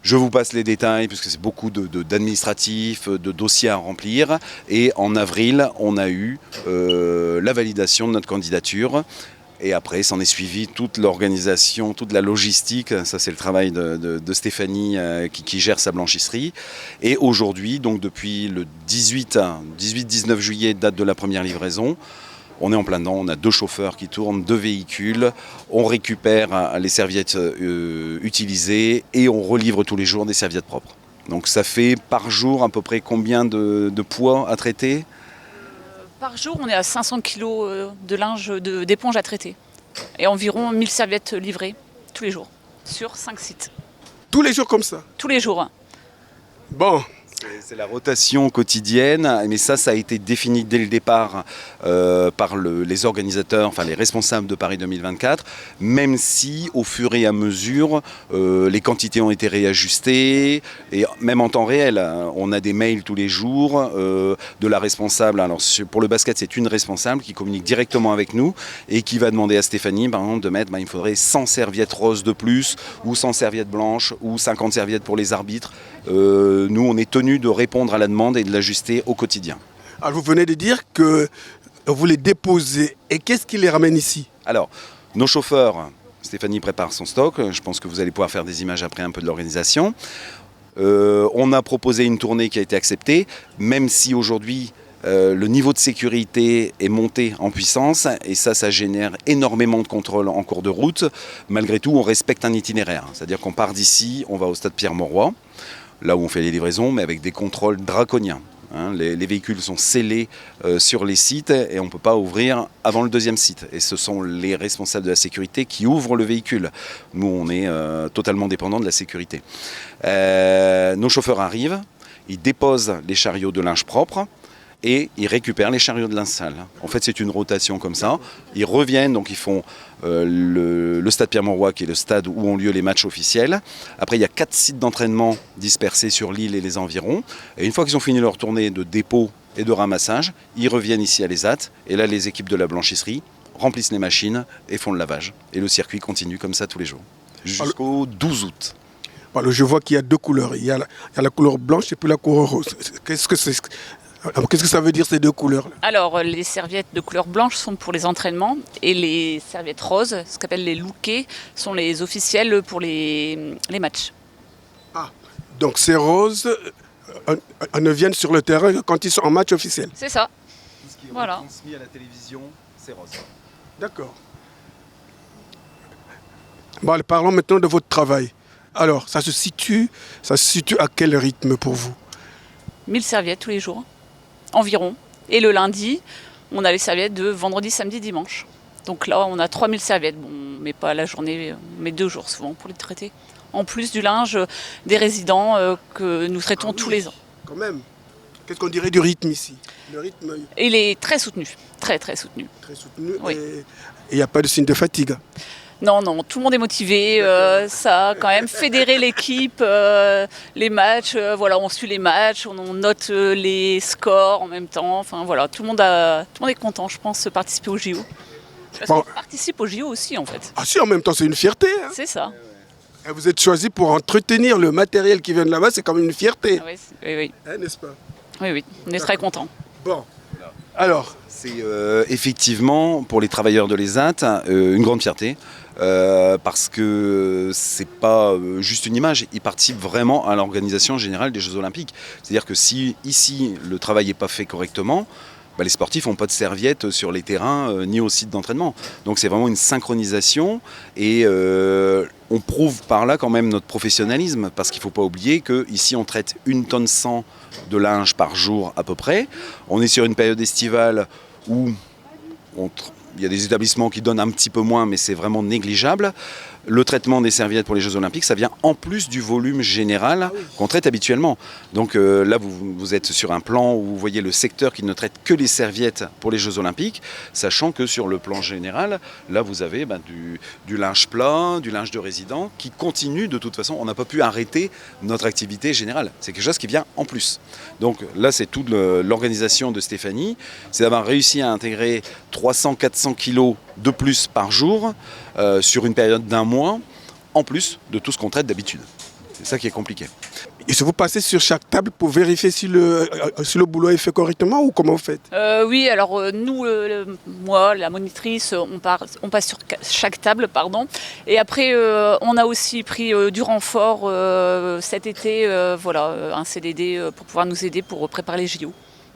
Je vous passe les détails puisque c'est beaucoup d'administratifs, de dossiers à remplir. Et en avril, on a eu la validation de notre candidature. Et après, s'en est suivi toute l'organisation, toute la logistique. Ça, c'est le travail de Stéphanie qui gère sa blanchisserie. Et aujourd'hui, donc depuis le 18-19 juillet, date de la première livraison, on est en plein dedans, on a 2 chauffeurs qui tournent, 2 véhicules, on récupère les serviettes utilisées et on relivre tous les jours des serviettes propres. Donc ça fait par jour à peu près combien de poids à traiter?
Par jour, on est à 500 kg de linge, d'éponge à traiter. Et environ 1000 serviettes livrées tous les jours, sur 5 sites.
Tous les jours comme ça?
Tous les jours.
Bon.
C'est la rotation quotidienne, mais ça a été défini dès le départ par les organisateurs, enfin les responsables de Paris 2024, même si au fur et à mesure, les quantités ont été réajustées, et même en temps réel, on a des mails tous les jours de la responsable. Alors pour le basket, c'est une responsable qui communique directement avec nous et qui va demander à Stéphanie, par exemple, de mettre, il faudrait 100 serviettes roses de plus, ou 100 serviettes blanches, ou 50 serviettes pour les arbitres. Nous, on est tenus de répondre à la demande et de l'ajuster au quotidien.
Alors vous venez de dire que vous les déposez. Et qu'est-ce qui les ramène ici?
Alors, nos chauffeurs, Stéphanie prépare son stock. Je pense que vous allez pouvoir faire des images après un peu de l'organisation. On a proposé une tournée qui a été acceptée, même si aujourd'hui, le niveau de sécurité est monté en puissance et ça génère énormément de contrôles en cours de route. Malgré tout, on respecte un itinéraire. C'est-à-dire qu'on part d'ici, on va au stade Pierre-Mauroy, là où on fait les livraisons, mais avec des contrôles draconiens. Les véhicules sont scellés sur les sites et on ne peut pas ouvrir avant le deuxième site. Et ce sont les responsables de la sécurité qui ouvrent le véhicule. Nous, on est totalement dépendants de la sécurité. Nos chauffeurs arrivent, ils déposent les chariots de linge propre et ils récupèrent les chariots de linge sale. En fait, c'est une rotation comme ça. Ils reviennent, donc ils font le stade Pierre-Mauroy, qui est le stade où ont lieu les matchs officiels. Après, il y a 4 sites d'entraînement dispersés sur l'île et les environs. Et une fois qu'ils ont fini leur tournée de dépôt et de ramassage, ils reviennent ici à l'ESAT. Et là, les équipes de la blanchisserie remplissent les machines et font le lavage. Et le circuit continue comme ça tous les jours, jusqu'au 12 août.
Alors, je vois qu'il y a 2 couleurs. Il y a la couleur blanche et puis la couleur rose. Qu'est-ce que ça veut dire, ces 2 couleurs-là?
Alors, les serviettes de couleur blanche sont pour les entraînements et les serviettes roses, ce qu'appelle les lookés, sont les officiels pour les matchs.
Ah, donc ces roses ne viennent sur le terrain que quand ils sont en match officiel?
C'est ça.
Tout ce qui est
voilà.
transmis à la télévision, c'est rose.
D'accord. Bon, allez, parlons maintenant de votre travail. Alors, ça se situe à quel rythme pour vous?
1000 serviettes tous les jours, environ. Et le lundi, on a les serviettes de vendredi, samedi, dimanche. Donc là, on a 3000 serviettes. Bon, on met pas la journée, on met 2 jours souvent pour les traiter. En plus du linge des résidents que nous traitons tous les ans.
Quand même. Qu'est-ce qu'on dirait du rythme ici? Le rythme...
Il est très soutenu, très très soutenu.
Très soutenu,
oui.
Et il n'y a pas de signe de fatigue?
Non, non, tout le monde est motivé, ça a quand même fédéré l'équipe, les matchs, voilà, on suit les matchs, on note les scores en même temps, enfin voilà, tout le monde est content, je pense, de participer au JO. Parce qu'on participe au JO aussi en fait.
Ah si, en même temps c'est une fierté. Hein.
C'est ça.
Et vous êtes choisi pour entretenir le matériel qui vient de là-bas, c'est quand même une fierté.
Oui, oui.
Hein, n'est-ce pas?
Oui, oui, on est très contents.
Bon, alors
c'est effectivement pour les travailleurs de l'ESAT une grande fierté. Parce que c'est pas juste une image, ils participent vraiment à l'organisation générale des Jeux Olympiques. C'est-à-dire que si ici le travail n'est pas fait correctement, les sportifs n'ont pas de serviettes sur les terrains ni au site d'entraînement. Donc c'est vraiment une synchronisation et on prouve par là quand même notre professionnalisme parce qu'il ne faut pas oublier qu'ici on traite 1 tonne 100 de linge par jour à peu près. On est sur une période estivale où il y a des établissements qui donnent un petit peu moins, mais c'est vraiment négligeable. Le traitement des serviettes pour les Jeux Olympiques, ça vient en plus du volume général qu'on traite habituellement. Donc là, vous êtes sur un plan où vous voyez le secteur qui ne traite que les serviettes pour les Jeux Olympiques, sachant que sur le plan général, là, vous avez du linge plat, du linge de résident, qui continue de toute façon. On n'a pas pu arrêter notre activité générale. C'est quelque chose qui vient en plus. Donc là, c'est toute l'organisation de Stéphanie. C'est d'avoir réussi à intégrer 300-400 kilos de plus par jour sur une période d'1 mois, en plus de tout ce qu'on traite d'habitude. C'est ça qui est compliqué.
Et si vous passez sur chaque table pour vérifier si le boulot est fait correctement ou comment vous faites?
Oui, alors nous, moi, la monitrice, on passe sur chaque table, pardon. Et après, on a aussi pris du renfort cet été, voilà, un CDD pour pouvoir nous aider pour préparer les JO.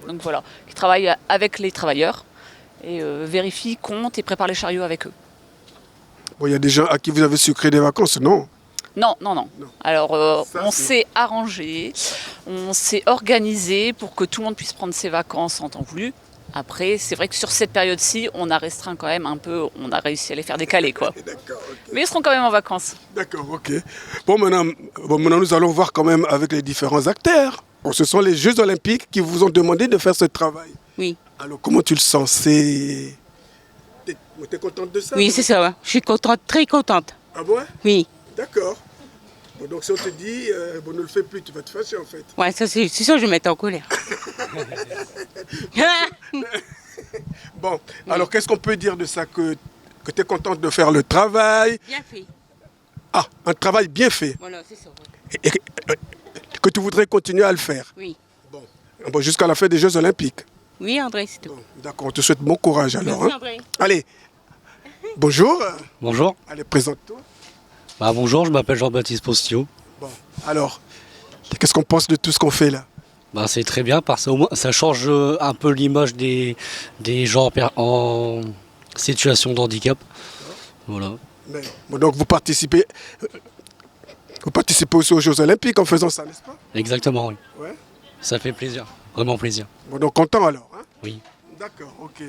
Donc voilà, qui travaille avec les travailleurs et vérifie, compte et prépare les chariots avec eux.
Bon, il y a des gens à qui vous avez sucré des vacances, non?
Non. Alors, on s'est arrangé, on s'est organisé pour que tout le monde puisse prendre ses vacances en temps voulu. Après, c'est vrai que sur cette période-ci, on a restreint quand même un peu, on a réussi à les faire décaler, quoi.
D'accord, okay.
Mais ils seront quand même en vacances.
D'accord, ok. Bon, maintenant, nous allons voir quand même avec les différents acteurs. Bon, ce sont les Jeux Olympiques qui vous ont demandé de faire ce travail.
Oui.
Alors, comment tu le sens? T'es contente de ça?
Oui, c'est ça, ouais. Je suis contente, très contente.
Ah bon?
Oui.
D'accord. Bon, donc si on te dit, ne le fais plus, tu vas te fâcher en fait.
Ouais, ça c'est sûr, je vais mettre en colère.
Bon, alors qu'est-ce qu'on peut dire de ça, que tu es contente de faire le travail?
Bien fait.
Ah, un travail bien fait.
Voilà, c'est ça. Ouais.
Et que tu voudrais continuer à le faire?
Oui.
Bon, jusqu'à la fin des Jeux Olympiques?
Oui, André, c'est tout.
Bon, d'accord, on te souhaite bon courage alors.
Merci, André.
Allez, bonjour.
Bonjour.
Allez, présente-toi.
Bonjour, je m'appelle Jean-Baptiste Postio.
Bon, alors, qu'est-ce qu'on pense de tout ce qu'on fait là?
Ben, c'est très bien parce qu'au moins ça change un peu l'image des gens en situation de handicap. Voilà.
Donc vous participez aussi aux Jeux Olympiques en faisant ça, n'est-ce pas?
Exactement, oui.
Ouais.
Ça fait plaisir, vraiment plaisir.
Bon, donc content alors, hein?
Oui.
D'accord, ok.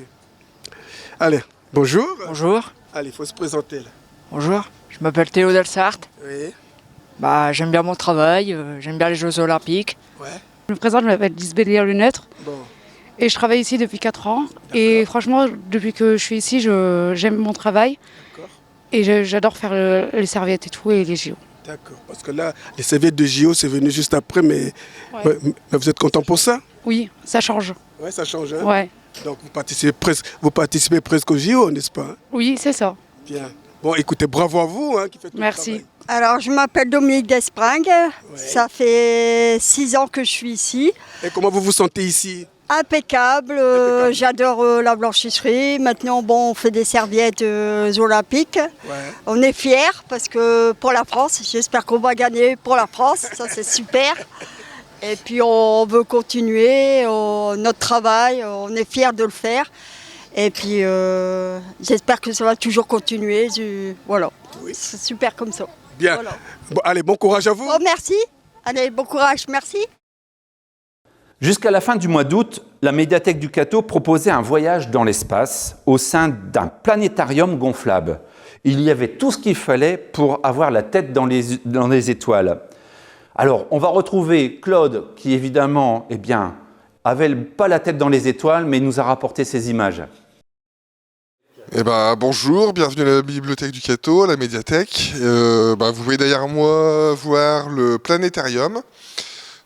Allez, bonjour.
Bonjour.
Allez, il faut se présenter là.
Bonjour, je m'appelle Théo Delsart.
Oui.
J'aime bien mon travail, j'aime bien les Jeux Olympiques.
Ouais.
Je me présente, je m'appelle Lisbeth Lunêtre.
Bon.
Et je travaille ici depuis 4 ans. Et franchement, depuis que je suis ici, j'aime mon travail. Et j'adore faire les serviettes et tout, et les JO.
D'accord, parce que là, les serviettes de JO, c'est venu juste après, mais vous êtes content pour ça?
Oui, ça change.
Ouais, ça change, hein?
Ouais.
Donc vous participez presque aux JO, n'est-ce pas?
Oui, c'est ça.
Bien. Bon, écoutez, bravo à vous, hein, qui faites tout
Merci.
le travail.
Alors, je m'appelle Dominique Despringues. Ouais. Ça fait 6 ans que je suis ici.
Et comment vous vous sentez ici?
Impeccable. J'adore la blanchisserie. Maintenant, on fait des serviettes olympiques. Ouais. On est fiers parce que pour la France, j'espère qu'on va gagner pour la France. Ça, c'est super. Et puis, on veut continuer notre travail. On est fiers de le faire. Et puis, j'espère que ça va toujours continuer. Voilà. Oui. C'est super comme ça.
Bien.
Voilà.
Bon, allez, bon courage à vous.
Oh, merci. Allez, bon courage. Merci.
Jusqu'à la fin du mois d'août, la médiathèque du Cateau proposait un voyage dans l'espace au sein d'un planétarium gonflable. Il y avait tout ce qu'il fallait pour avoir la tête dans les étoiles. Alors, on va retrouver Claude qui, évidemment, avait pas la tête dans les étoiles, mais nous a rapporté ces images.
Bonjour, bienvenue à la bibliothèque du Cateau, à la médiathèque. Vous pouvez derrière moi voir le planétarium.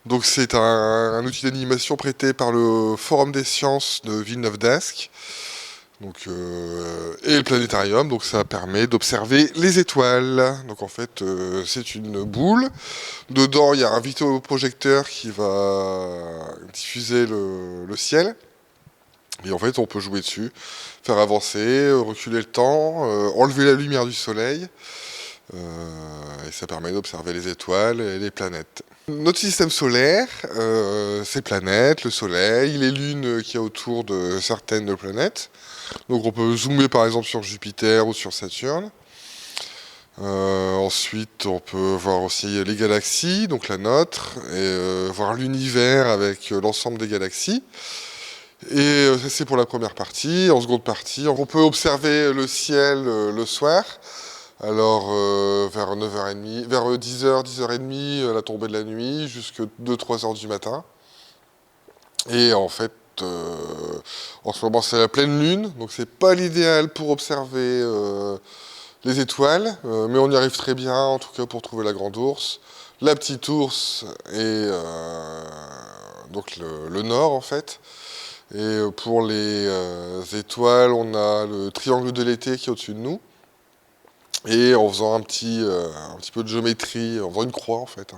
Donc c'est un outil d'animation prêté par le Forum des sciences de Villeneuve-d'Ascq. Et le planétarium, donc ça permet d'observer les étoiles. Donc en fait, c'est une boule. Dedans, il y a un vidéoprojecteur qui va diffuser le ciel. Et en fait, on peut jouer dessus, faire avancer, reculer le temps, enlever la lumière du soleil. Et ça permet d'observer les étoiles et les planètes. Notre système solaire, ces planètes, le soleil, les lunes qu'il y a autour de certaines planètes. Donc on peut zoomer par exemple sur Jupiter ou sur Saturne. Ensuite, on peut voir aussi les galaxies, donc la nôtre, et voir l'univers avec l'ensemble des galaxies. Et ça c'est pour la première partie. En seconde partie, on peut observer le ciel le soir. Alors vers 9h30, vers 10h, 10h30, la tombée de la nuit, jusqu'à 2-3h du matin. Et en fait, en ce moment c'est la pleine lune, donc c'est pas l'idéal pour observer les étoiles, mais on y arrive très bien, en tout cas pour trouver la grande ours, la petite ours et donc le nord en fait. Et pour les étoiles, on a le triangle de l'été qui est au-dessus de nous. Et en faisant un petit peu de géométrie, en faisant une croix en fait,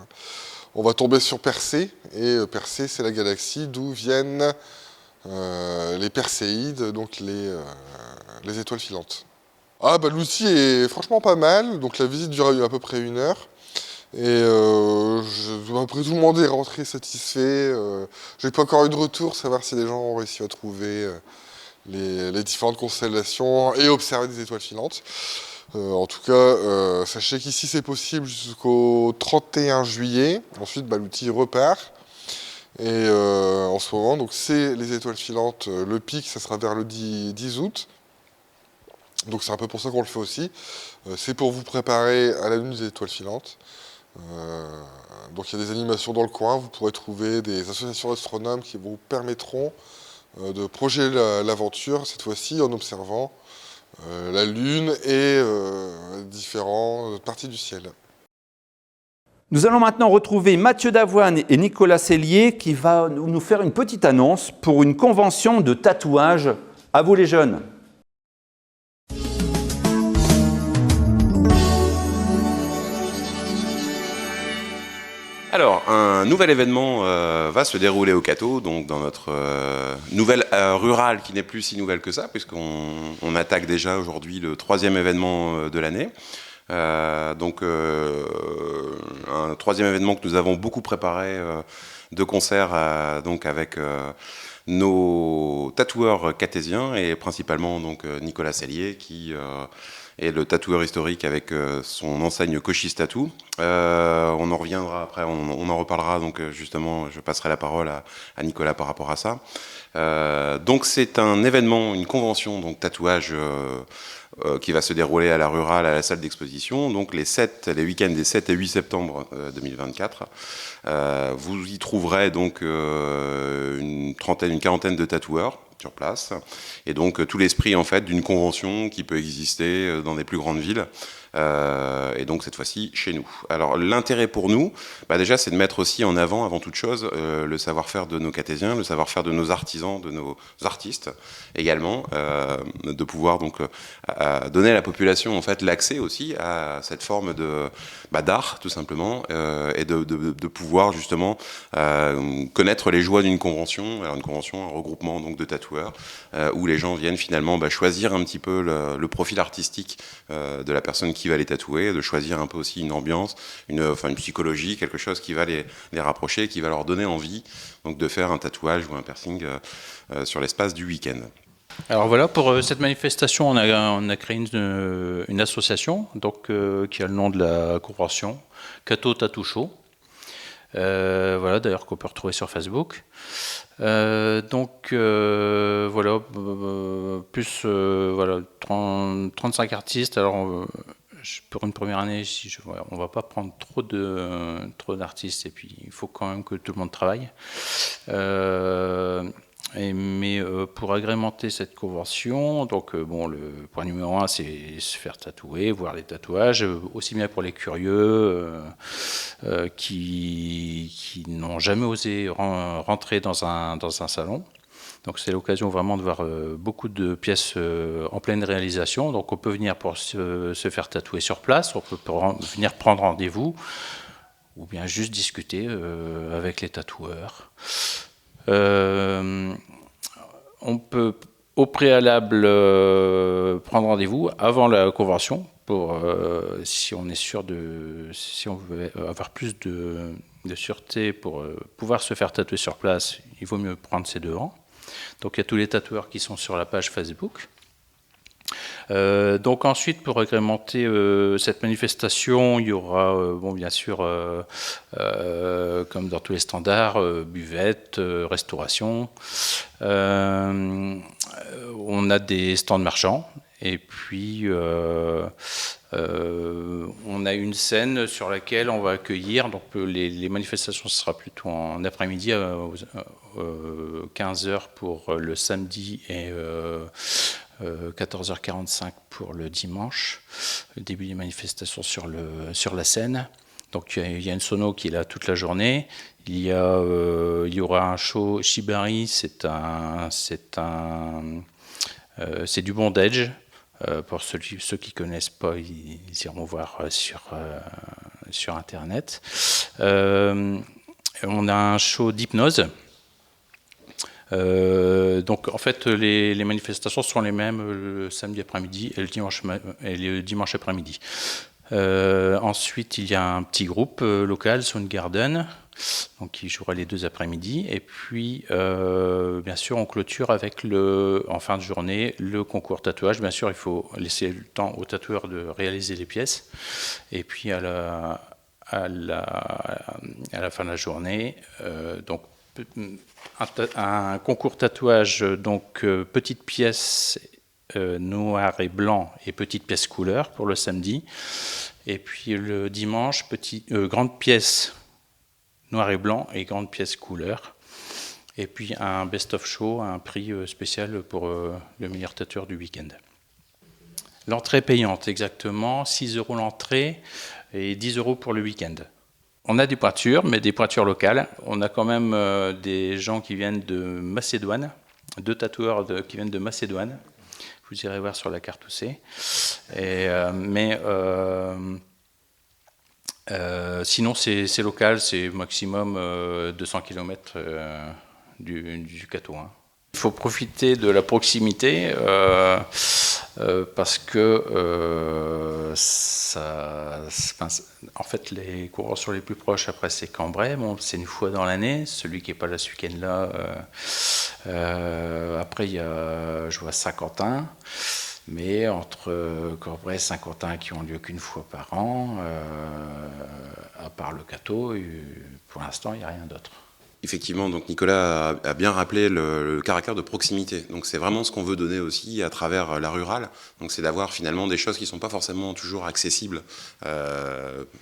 on va tomber sur Persée. Et Persée, c'est la galaxie d'où viennent les Perséides, donc les étoiles filantes. L'outil est franchement pas mal. Donc la visite dure à peu près 1 heure. Et après tout le monde est rentré satisfait. J'ai pas encore eu de retour, savoir si les gens ont réussi à trouver les différentes constellations et observer des étoiles filantes. En tout cas, sachez qu'ici c'est possible jusqu'au 31 juillet. Ensuite, l'outil repart. Et en ce moment, donc c'est les étoiles filantes. Le pic, ça sera vers le 10 août. Donc c'est un peu pour ça qu'on le fait aussi. C'est pour vous préparer à la lune des étoiles filantes. Donc il y a des animations dans le coin. Vous pourrez trouver des associations d'astronomes qui vous permettront de projeter l'aventure, cette fois-ci en observant la Lune et différentes parties du ciel.
Nous allons maintenant retrouver Mathieu Davoine et Nicolas Cellier qui va nous faire une petite annonce pour une convention de tatouage. À vous les jeunes.
Alors, un nouvel événement va se dérouler au Cateau, donc dans notre nouvelle rurale qui n'est plus si nouvelle que ça, puisqu'on attaque déjà aujourd'hui le 3e événement de l'année. Un 3e événement que nous avons beaucoup préparé de concert donc avec nos tatoueurs cartésiens et principalement donc Nicolas Sellier qui est le tatoueur historique avec son enseigne Cochise Tattoo. On en reviendra après, on en reparlera, donc justement je passerai la parole à Nicolas par rapport à ça. Donc c'est un événement, une convention donc tatouage qui va se dérouler à la Rurale, à la salle d'exposition, donc les week-ends des 7 et 8 septembre 2024. Vous y trouverez donc une quarantaine de tatoueurs sur place, et donc tout l'esprit en fait d'une convention qui peut exister dans des plus grandes villes. Et donc cette fois-ci chez nous. Alors l'intérêt pour nous, déjà c'est de mettre aussi en avant, avant toute chose, le savoir-faire de nos cartésiens, le savoir-faire de nos artisans, de nos artistes également, de pouvoir donc donner à la population en fait l'accès aussi à cette forme de d'art tout simplement, et de pouvoir justement connaître les joies d'une convention. Alors une convention, un regroupement donc de tatoueurs où les gens viennent finalement choisir un petit peu le profil artistique de la personne qui va les tatouer, de choisir un peu aussi une ambiance, une psychologie, quelque chose qui va les rapprocher, qui va leur donner envie donc de faire un tatouage ou un piercing sur l'espace du week-end.
Alors voilà, pour cette manifestation, on a créé une association donc, qui a le nom de la convention, Cato Tattoo Show. Voilà, d'ailleurs qu'on peut retrouver sur Facebook. Donc voilà, plus voilà, 35 artistes. Alors pour une première année, on va pas prendre trop d'artistes, et puis il faut quand même que tout le monde travaille. Mais pour agrémenter cette convention, donc le point numéro 1, c'est se faire tatouer, voir les tatouages, aussi bien pour les curieux qui n'ont jamais osé rentrer dans un salon. Donc c'est l'occasion vraiment de voir beaucoup de pièces en pleine réalisation. Donc on peut venir pour se faire tatouer sur place, on peut venir prendre rendez-vous, ou bien juste discuter avec les tatoueurs. On peut au préalable prendre rendez-vous avant la convention pour si on est sûr si on veut avoir plus de sûreté pour pouvoir se faire tatouer sur place, il vaut mieux prendre ses devants. Donc il y a tous les tatoueurs qui sont sur la page Facebook. Donc ensuite, pour agrémenter cette manifestation, il y aura bien sûr, comme dans tous les standards, buvette, restauration. On a des stands marchands, et puis on a une scène sur laquelle on va accueillir, donc les manifestations, ce sera plutôt en après-midi, 15h pour le samedi et 14h45 pour le dimanche, le début des manifestations sur la scène. Donc il y a une sono qui est là toute la journée. Il y aura un show Shibari, c'est du bondage. Pour ceux qui ne connaissent pas, ils iront voir sur Internet. On a un show d'hypnose. Donc en fait les manifestations sont les mêmes le samedi après-midi et le dimanche après-midi. Ensuite il y a un petit groupe local, Soundgarden, donc qui jouera les 2 après-midi, et puis bien sûr on clôture avec en fin de journée le concours tatouage. Bien sûr il faut laisser le temps aux tatoueurs de réaliser les pièces, et puis à la fin de la journée donc un concours tatouage, donc petite pièce noir et blanc et petite pièce couleur pour le samedi, et puis le dimanche grande pièce noir et blanc et grande pièce couleur, et puis un best-of show, un prix spécial pour le meilleur tatoueur du week-end. L'entrée payante, exactement 6 € l'entrée et 10 € pour le week-end. On a des pointures, mais des pointures locales. On a quand même des gens qui viennent de Macédoine, 2 tatoueurs qui viennent de Macédoine. Vous irez voir sur la carte où c'est. Sinon, c'est local, c'est maximum 200 km du Cato. Il faut profiter de la proximité. parce que en fait, les coureurs sur les plus proches, après, c'est Cambrai. Bon, c'est une fois dans l'année. Celui qui n'est pas là ce week-end-là. Après, il y a, je vois Saint-Quentin. Mais entre Cambrai et Saint-Quentin, qui ont lieu qu'une fois par an, à part le Cateau, pour l'instant, il n'y a rien d'autre.
Effectivement, donc Nicolas a bien rappelé le caractère de proximité. Donc c'est vraiment ce qu'on veut donner aussi à travers la rurale. Donc c'est d'avoir finalement des choses qui ne sont pas forcément toujours accessibles.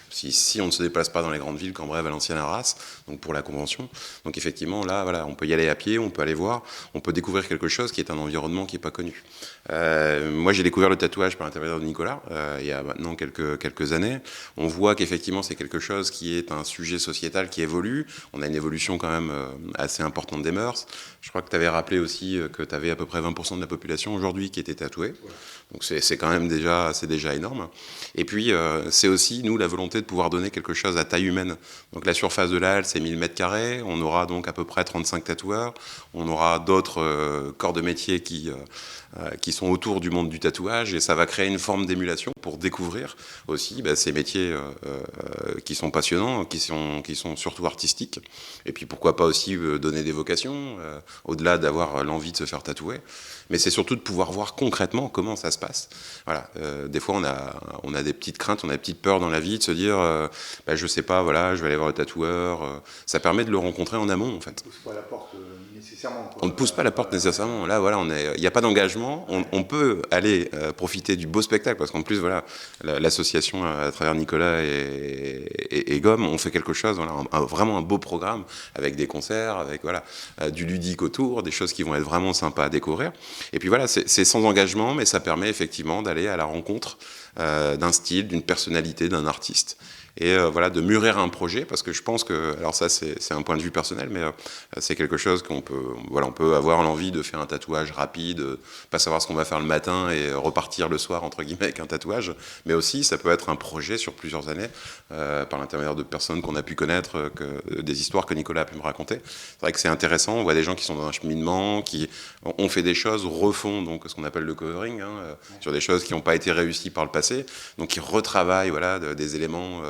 Si on ne se déplace pas dans les grandes villes, Cambrai, Valenciennes, Arras, donc pour la convention. Donc effectivement là, voilà, on peut y aller à pied, on peut aller voir, on peut découvrir quelque chose qui est un environnement qui n'est pas connu. Moi j'ai découvert le tatouage par l'intermédiaire de Nicolas il y a maintenant quelques années. On voit qu'effectivement c'est quelque chose qui est un sujet sociétal qui évolue. On a une évolution quand même assez importante des mœurs. Je crois que tu avais rappelé aussi que tu avais à peu près 20% de la population aujourd'hui qui était tatouée. Donc c'est quand même déjà énorme. Et puis c'est aussi nous la volonté de pouvoir donner quelque chose à taille humaine. Donc la surface de la halle c'est 1000 m². On aura donc à peu près 35 tatoueurs. On aura d'autres corps de métier qui sont autour du monde du tatouage et ça va créer une forme d'émulation pour découvrir aussi ces métiers qui sont passionnants, qui sont surtout artistiques. Et puis pourquoi pas aussi donner des vocations, au-delà d'avoir l'envie de se faire tatouer. Mais c'est surtout de pouvoir voir concrètement comment ça se passe. Voilà. Des fois, on a des petites craintes, on a des petites peurs dans la vie de se dire, je sais pas, voilà, je vais aller voir le tatoueur. Ça permet de le rencontrer en amont, en fait.
On ne pousse pas la porte nécessairement. Quoi.
On ne pousse pas la porte nécessairement. Là, voilà, il n'y a pas d'engagement. On peut aller profiter du beau spectacle parce qu'en plus, voilà, l'association à travers Nicolas et Gomme, on fait quelque chose, voilà, vraiment un beau programme avec des concerts, avec voilà, du ludique autour, des choses qui vont être vraiment sympas à découvrir. Et puis voilà, c'est sans engagement, mais ça permet effectivement d'aller à la rencontre d'un style, d'une personnalité, d'un artiste. Et voilà, de mûrir un projet, parce que je pense que, alors ça c'est un point de vue personnel, mais c'est quelque chose qu'on peut, voilà, on peut avoir l'envie de faire un tatouage rapide, pas savoir ce qu'on va faire le matin et repartir le soir, entre guillemets, avec un tatouage, mais aussi ça peut être un projet sur plusieurs années, par l'intermédiaire de personnes qu'on a pu connaître, des histoires que Nicolas a pu me raconter. C'est vrai que c'est intéressant, on voit des gens qui sont dans un cheminement, qui ont fait des choses, refont donc ce qu'on appelle le covering, sur des choses qui n'ont pas été réussies par le passé, donc qui retravaillent voilà, des éléments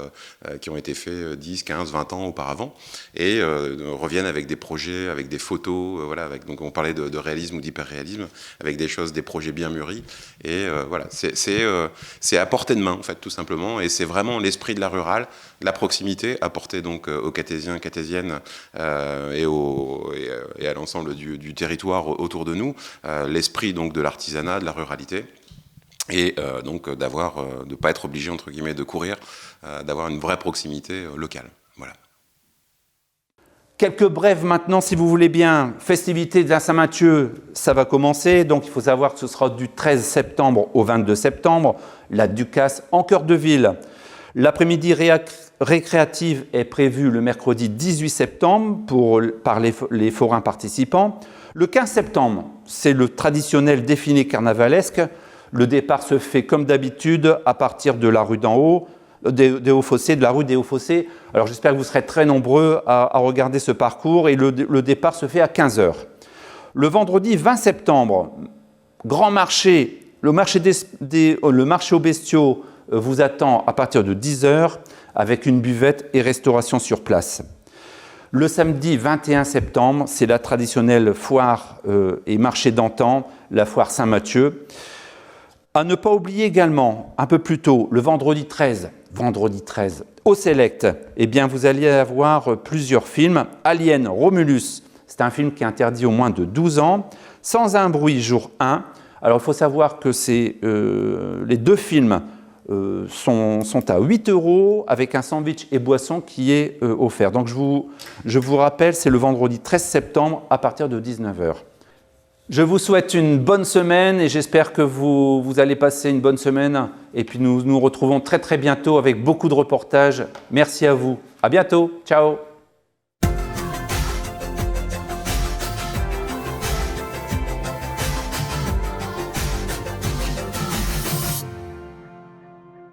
qui ont été faits 10, 15, 20 ans auparavant, et reviennent avec des projets, avec des photos, voilà, donc on parlait de réalisme ou d'hyperréalisme, avec des choses, des projets bien mûris, et voilà, c'est à portée de main, en fait, tout simplement, et c'est vraiment l'esprit de la rurale, la proximité, apportée donc aux Catésiens, Catésiennes, et à l'ensemble du territoire autour de nous, l'esprit donc de l'artisanat, de la ruralité, et donc de ne pas être obligé, entre guillemets, de courir, d'avoir une vraie proximité locale. Voilà.
Quelques brèves maintenant, si vous voulez bien. Festivités de la Saint-Mathieu, ça va commencer. Donc il faut savoir que ce sera du 13 septembre au 22 septembre, la Ducasse en cœur de ville. L'après-midi récréative est prévue le mercredi 18 septembre par les forains participants. Le 15 septembre, c'est le traditionnel défilé carnavalesque. Le départ se fait comme d'habitude à partir de la rue d'en haut, des Hauts-Fossés, de la rue des Hauts-Fossés. Alors j'espère que vous serez très nombreux à regarder ce parcours et le départ se fait à 15h. Le vendredi 20 septembre, grand marché, le marché aux bestiaux vous attend à partir de 10h avec une buvette et restauration sur place. Le samedi 21 septembre, c'est la traditionnelle foire et marché d'antan, la foire Saint-Mathieu. À ne pas oublier également, un peu plus tôt, le vendredi 13, au Select, eh bien, vous allez avoir plusieurs films. Alien Romulus, c'est un film qui est interdit aux moins de 12 ans. Sans un bruit, jour 1. Alors, il faut savoir que les deux films sont à 8 € avec un sandwich et boisson qui est offert. Donc, je vous rappelle, c'est le vendredi 13 septembre à partir de 19h. Je vous souhaite une bonne semaine et j'espère que vous allez passer une bonne semaine. Et puis nous nous retrouvons très très bientôt avec beaucoup de reportages. Merci à vous. À bientôt. Ciao.